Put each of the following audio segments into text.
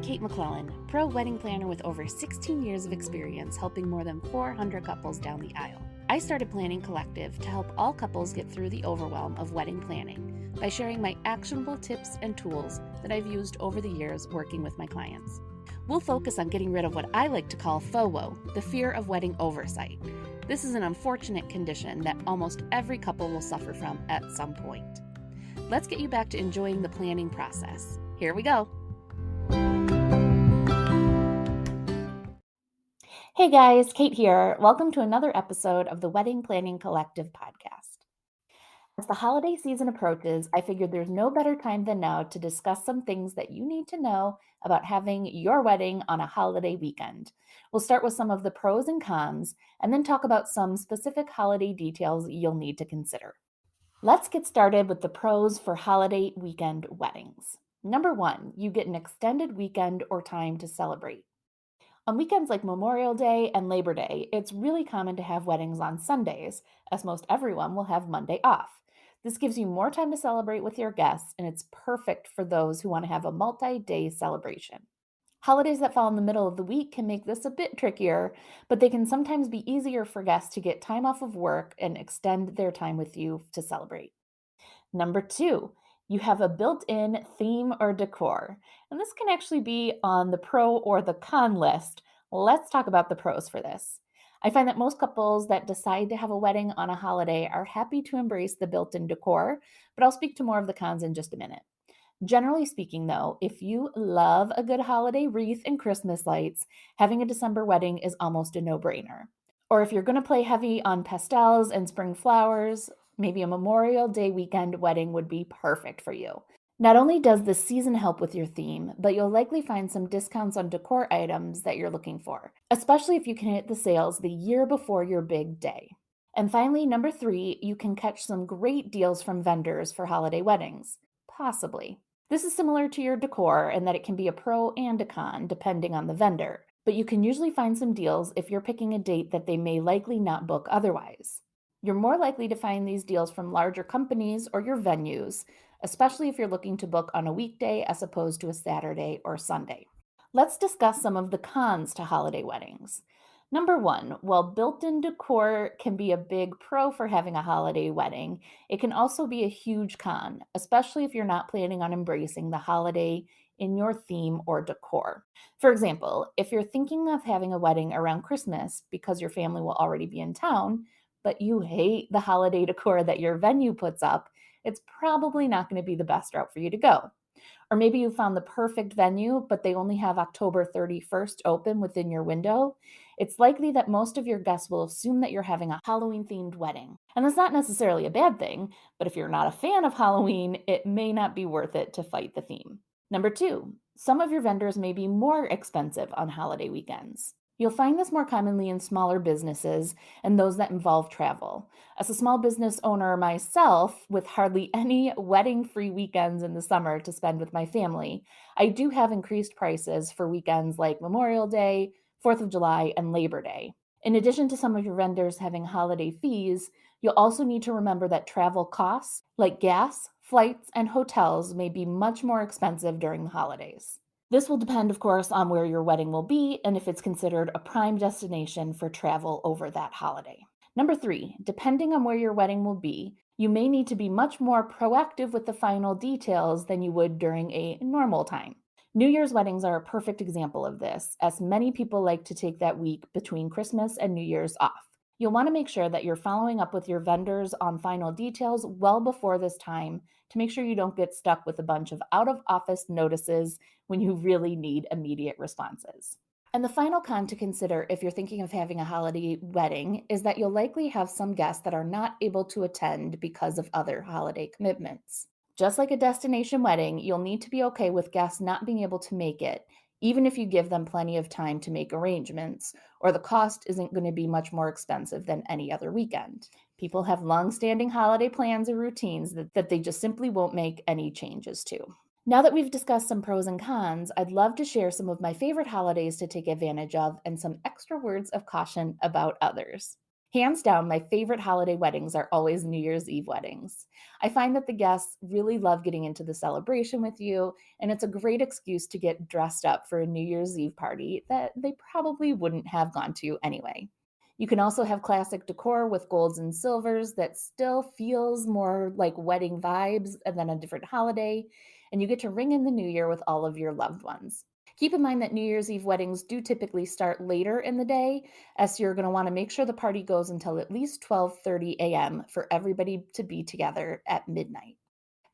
Kate McClellan, pro wedding planner with over 16 years of experience helping more than 400 couples down the aisle. I started Planning Collective to help all couples get through the overwhelm of wedding planning by sharing my actionable tips and tools that I've used over the years working with my clients. We'll focus on getting rid of what I like to call FOWO, the fear of wedding oversight. This is an unfortunate condition that almost every couple will suffer from at some point. Let's get you back to enjoying the planning process. Here we go. Hey guys, Kate here. Welcome to another episode of the Wedding Planning Collective podcast. As the holiday season approaches, I figured there's no better time than now to discuss some things that you need to know about having your wedding on a holiday weekend. We'll start with some of the pros and cons, and then talk about some specific holiday details you'll need to consider. Let's get started with the pros for holiday weekend weddings. Number 1, you get an extended weekend or time to celebrate. On weekends like Memorial Day and Labor Day, it's really common to have weddings on Sundays, as most everyone will have Monday off. This gives you more time to celebrate with your guests, and it's perfect for those who want to have a multi-day celebration. Holidays that fall in the middle of the week can make this a bit trickier, but they can sometimes be easier for guests to get time off of work and extend their time with you to celebrate. Number 2, you have a built-in theme or decor. And this can actually be on the pro or the con list. Let's talk about the pros for this. I find that most couples that decide to have a wedding on a holiday are happy to embrace the built-in decor, but I'll speak to more of the cons in just a minute. Generally speaking, though, if you love a good holiday wreath and Christmas lights, having a December wedding is almost a no-brainer. Or if you're going to play heavy on pastels and spring flowers, maybe a Memorial Day weekend wedding would be perfect for you. Not only does the season help with your theme, but you'll likely find some discounts on decor items that you're looking for, especially if you can hit the sales the year before your big day. And finally, number 3, you can catch some great deals from vendors for holiday weddings. Possibly. This is similar to your decor in that it can be a pro and a con depending on the vendor, but you can usually find some deals if you're picking a date that they may likely not book otherwise. You're more likely to find these deals from larger companies or your venues, especially if you're looking to book on a weekday as opposed to a Saturday or Sunday. Let's discuss some of the cons to holiday weddings. Number 1, while built-in decor can be a big pro for having a holiday wedding, it can also be a huge con, especially if you're not planning on embracing the holiday in your theme or decor. For example, if you're thinking of having a wedding around Christmas because your family will already be in town, but you hate the holiday decor that your venue puts up, it's probably not going to be the best route for you to go. Or maybe you found the perfect venue, but they only have October 31st open within your window. It's likely that most of your guests will assume that you're having a Halloween-themed wedding. And that's not necessarily a bad thing, but if you're not a fan of Halloween, it may not be worth it to fight the theme. Number 2, some of your vendors may be more expensive on holiday weekends. You'll find this more commonly in smaller businesses and those that involve travel. As a small business owner myself, with hardly any wedding-free weekends in the summer to spend with my family, I do have increased prices for weekends like Memorial Day, 4th of July, and Labor Day. In addition to some of your vendors having holiday fees, you'll also need to remember that travel costs, like gas, flights, and hotels, may be much more expensive during the holidays. This will depend, of course, on where your wedding will be and if it's considered a prime destination for travel over that holiday. Number 3, depending on where your wedding will be, you may need to be much more proactive with the final details than you would during a normal time. New Year's weddings are a perfect example of this, as many people like to take that week between Christmas and New Year's off. You'll want to make sure that you're following up with your vendors on final details well before this time to make sure you don't get stuck with a bunch of out-of-office notices when you really need immediate responses. And the final con to consider if you're thinking of having a holiday wedding is that you'll likely have some guests that are not able to attend because of other holiday commitments. Just like a destination wedding, you'll need to be okay with guests not being able to make it, even if you give them plenty of time to make arrangements, or the cost isn't going to be much more expensive than any other weekend. People have long-standing holiday plans or routines that they just simply won't make any changes to. Now that we've discussed some pros and cons, I'd love to share some of my favorite holidays to take advantage of and some extra words of caution about others. Hands down, my favorite holiday weddings are always New Year's Eve weddings. I find that the guests really love getting into the celebration with you, and it's a great excuse to get dressed up for a New Year's Eve party that they probably wouldn't have gone to anyway. You can also have classic decor with golds and silvers that still feels more like wedding vibes than a different holiday, and you get to ring in the new year with all of your loved ones. Keep in mind that New Year's Eve weddings do typically start later in the day, as you're going to want to make sure the party goes until at least 12:30 a.m. for everybody to be together at midnight.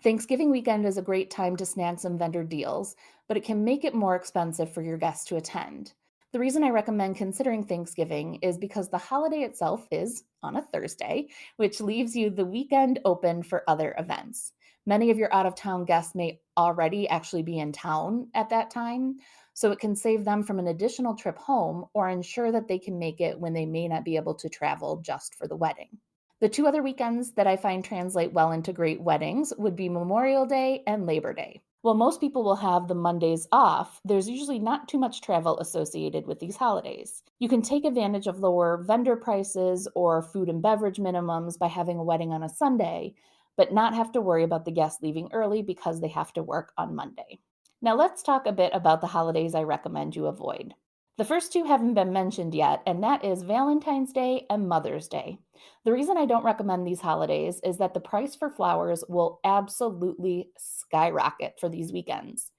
Thanksgiving weekend is a great time to snag some vendor deals, but it can make it more expensive for your guests to attend. The reason I recommend considering Thanksgiving is because the holiday itself is on a Thursday, which leaves you the weekend open for other events. Many of your out of town guests may already actually be in town at that time, so it can save them from an additional trip home or ensure that they can make it when they may not be able to travel just for the wedding. The two other weekends that I find translate well into great weddings would be Memorial Day and Labor Day. While most people will have the Mondays off, there's usually not too much travel associated with these holidays. You can take advantage of lower vendor prices or food and beverage minimums by having a wedding on a Sunday, but not have to worry about the guests leaving early because they have to work on Monday. Now, let's talk a bit about the holidays I recommend you avoid. The first two haven't been mentioned yet, and that is Valentine's Day and Mother's Day. The reason I don't recommend these holidays is that the price for flowers will absolutely skyrocket for these weekends.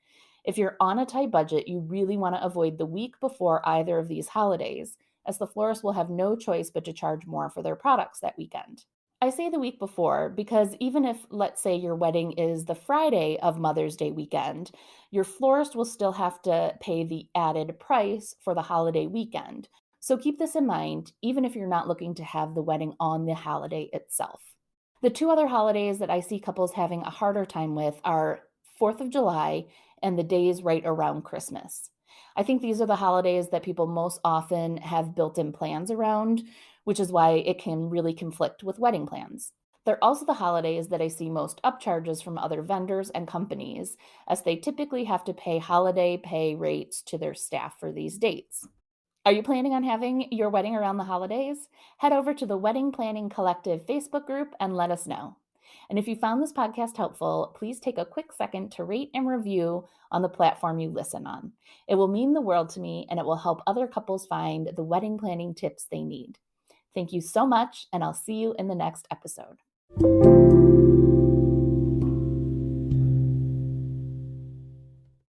If you're on a tight budget, you really want to avoid the week before either of these holidays, as the florist will have no choice but to charge more for their products that weekend. I say the week before because even if, let's say, your wedding is the Friday of Mother's Day weekend, your florist will still have to pay the added price for the holiday weekend. So keep this in mind, even if you're not looking to have the wedding on the holiday itself. The two other holidays that I see couples having a harder time with are 4th of July and the days right around Christmas. I think these are the holidays that people most often have built in plans around, which is why it can really conflict with wedding plans. They're also the holidays that I see most upcharges from other vendors and companies, as they typically have to pay holiday pay rates to their staff for these dates. Are you planning on having your wedding around the holidays? Head over to the Wedding Planning Collective Facebook group and let us know. And if you found this podcast helpful, please take a quick second to rate and review on the platform you listen on. It will mean the world to me, and it will help other couples find the wedding planning tips they need. Thank you so much, and I'll see you in the next episode.